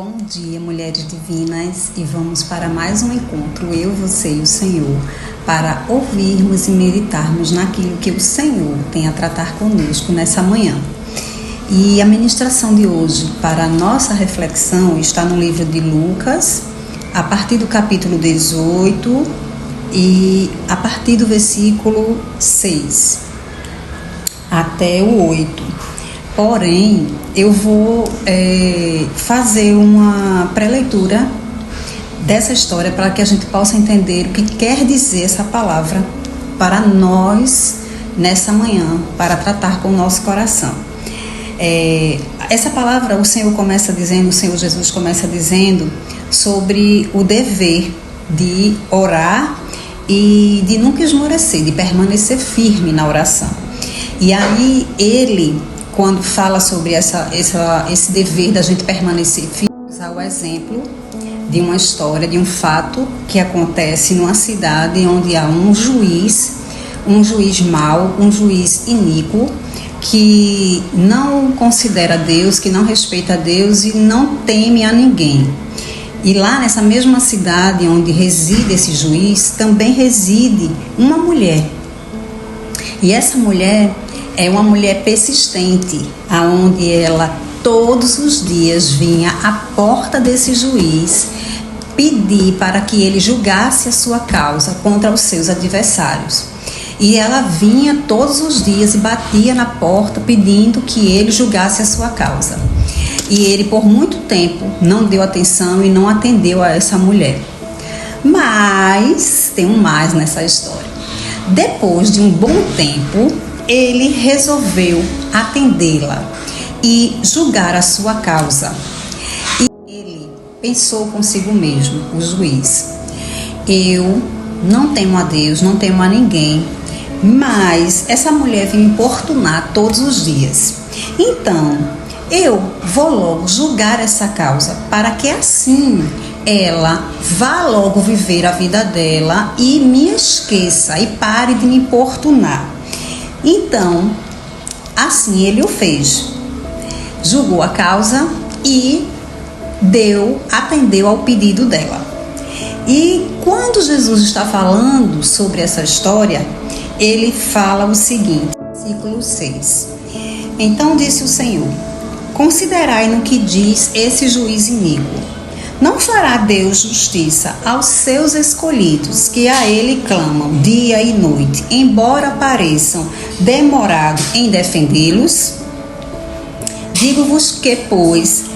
Bom dia, mulheres divinas, e vamos para mais um encontro, eu, você e o Senhor, para ouvirmos e meditarmos naquilo que o Senhor tem a tratar conosco nessa manhã. E a ministração de hoje, para a nossa reflexão, está no livro de Lucas, a partir do capítulo 18 e a partir do versículo 6 até o 8. Porém, eu vou fazer uma pré-leitura dessa história para que a gente possa entender o que quer dizer essa palavra para nós nessa manhã, para tratar com o nosso coração. Essa palavra o Senhor Jesus começa dizendo sobre o dever de orar e de nunca esmorecer, de permanecer firme na oração. E aí ele, quando fala sobre esse dever da gente permanecer firme, usar o exemplo de uma história, de um fato que acontece numa cidade onde há um juiz mau, um juiz iníquo, que não considera Deus, que não respeita Deus e não teme a ninguém. E lá nessa mesma cidade onde reside esse juiz, também reside uma mulher. E essa mulher é uma mulher persistente, aonde ela todos os dias vinha à porta desse juiz pedir para que ele julgasse a sua causa contra os seus adversários. E ela vinha todos os dias e batia na porta pedindo que ele julgasse a sua causa. E ele por muito tempo não deu atenção e não atendeu a essa mulher. Mas tem um mais nessa história. Depois de um bom tempo, ele resolveu atendê-la e julgar a sua causa. E ele pensou consigo mesmo, o juiz: eu não temo a Deus, não temo a ninguém, mas essa mulher vem me importunar todos os dias. Então, eu vou logo julgar essa causa, para que assim ela vá logo viver a vida dela e me esqueça e pare de me importunar. Então, assim ele o fez. Julgou a causa e atendeu ao pedido dela. E quando Jesus está falando sobre essa história, ele fala o seguinte, versículo 6. Então disse o Senhor: considerai no que diz esse juiz iníquo. Não fará Deus justiça aos seus escolhidos, que a ele clamam dia e noite, embora pareçam demorados em defendê-los? Digo-vos que, pois,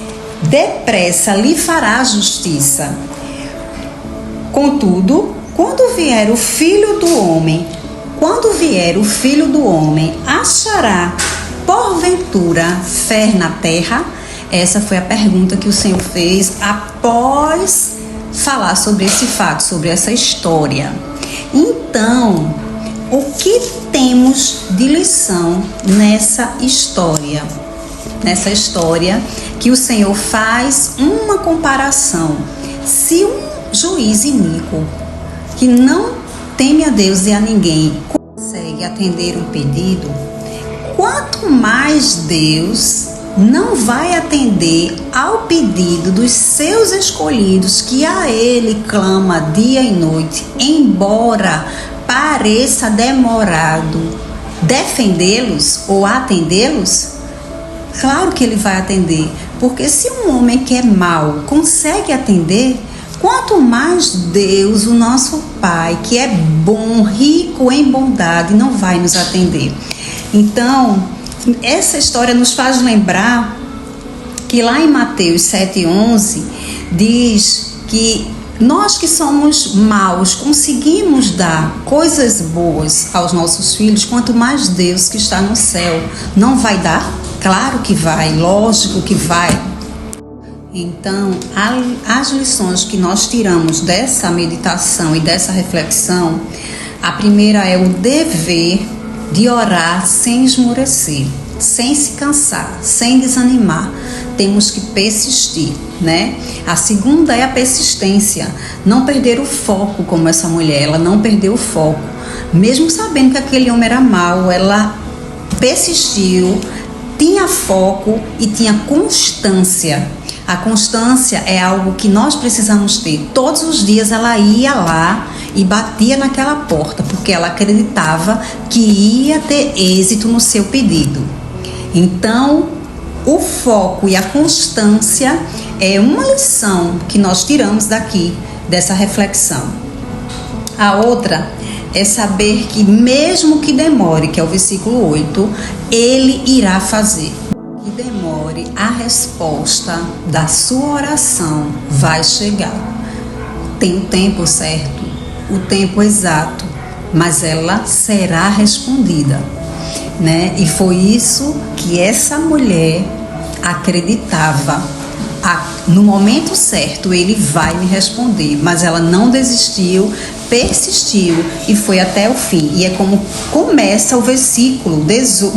depressa lhe fará justiça. Contudo, quando vier o Filho do Homem, achará, porventura, fé na terra? Essa foi a pergunta que o Senhor fez após falar sobre esse fato, sobre essa história. Então, o que temos de lição nessa história? Nessa história que o Senhor faz uma comparação. Se um juiz iníquo, que não teme a Deus e a ninguém, consegue atender um pedido, quanto mais Deus não vai atender ao pedido dos seus escolhidos, que a ele clama dia e noite, embora pareça demorado defendê-los ou atendê-los? Claro que ele vai atender, porque se um homem que é mau consegue atender, quanto mais Deus, o nosso Pai, que é bom, rico em bondade, não vai nos atender. Então, essa história nos faz lembrar que lá em Mateus 7,11 diz que nós que somos maus conseguimos dar coisas boas aos nossos filhos, quanto mais Deus que está no céu não vai dar? Claro que vai, lógico que vai. Então, as lições que nós tiramos dessa meditação e dessa reflexão, a primeira é o dever de orar sem esmorecer, sem se cansar, sem desanimar. Temos que persistir, né? A segunda é a persistência, não perder o foco, como essa mulher, ela não perdeu o foco. Mesmo sabendo que aquele homem era mau, ela persistiu, tinha foco e tinha constância. A constância é algo que nós precisamos ter. Todos os dias ela ia lá e batia naquela porta, porque ela acreditava que ia ter êxito no seu pedido. Então, o foco e a constância é uma lição que nós tiramos daqui, dessa reflexão. A outra é saber que mesmo que demore, que é o versículo 8, ele irá fazer. Que demore, a resposta da sua oração vai chegar. Tem o tempo certo, o tempo exato, mas ela será respondida, né? E foi isso que essa mulher acreditava. No momento certo ele vai me responder, mas ela não desistiu, persistiu e foi até o fim. E é como começa o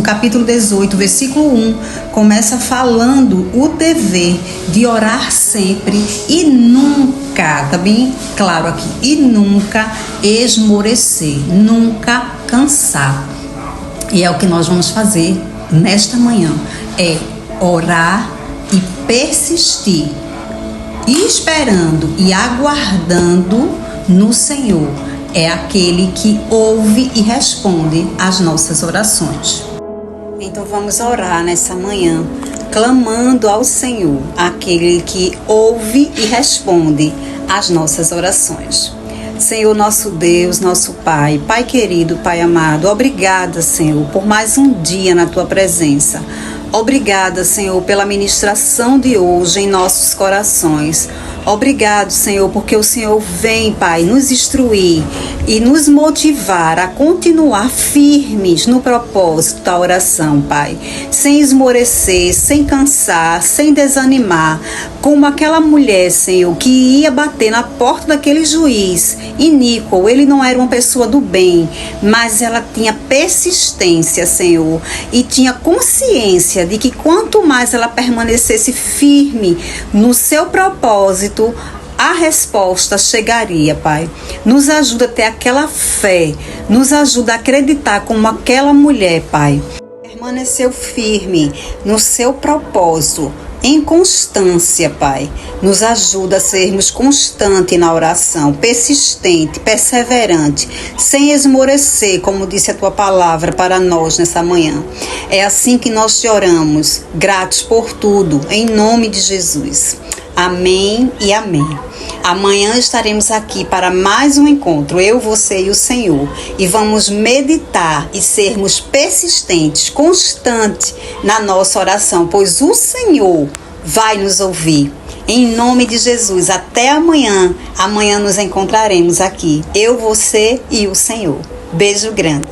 capítulo 18, versículo 1, começa falando o dever de orar sempre e nunca, tá bem claro aqui, e nunca esmorecer, nunca cansar. E é o que nós vamos fazer nesta manhã, é orar e persistir, esperando e aguardando no Senhor. É aquele que ouve e responde às nossas orações. Então vamos orar nessa manhã, clamando ao Senhor, aquele que ouve e responde às nossas orações. Senhor, nosso Deus, nosso Pai, Pai querido, Pai amado, obrigada, Senhor, por mais um dia na Tua presença. Obrigada, Senhor, pela ministração de hoje em nossos corações. Obrigado, Senhor, porque o Senhor vem, Pai, nos instruir e nos motivar a continuar firmes no propósito da oração, Pai. Sem esmorecer, sem cansar, sem desanimar, como aquela mulher, Senhor, que ia bater na porta daquele juiz iníquo. Ele não era uma pessoa do bem, mas ela tinha persistência, Senhor, e tinha consciência de que quanto mais ela permanecesse firme no seu propósito, a resposta chegaria, Pai. Nos ajuda a ter aquela fé, nos ajuda a acreditar como aquela mulher, Pai. Permaneceu firme no seu propósito, em constância, Pai. Nos ajuda a sermos constantes na oração, persistente, perseverante, sem esmorecer, como disse a Tua palavra para nós nessa manhã. É assim que nós te oramos, gratos por tudo, em nome de Jesus. Amém e amém. Amanhã estaremos aqui para mais um encontro, eu, você e o Senhor. E vamos meditar e sermos persistentes, constantes na nossa oração, pois o Senhor vai nos ouvir. Em nome de Jesus, até amanhã. Amanhã nos encontraremos aqui, eu, você e o Senhor. Beijo grande.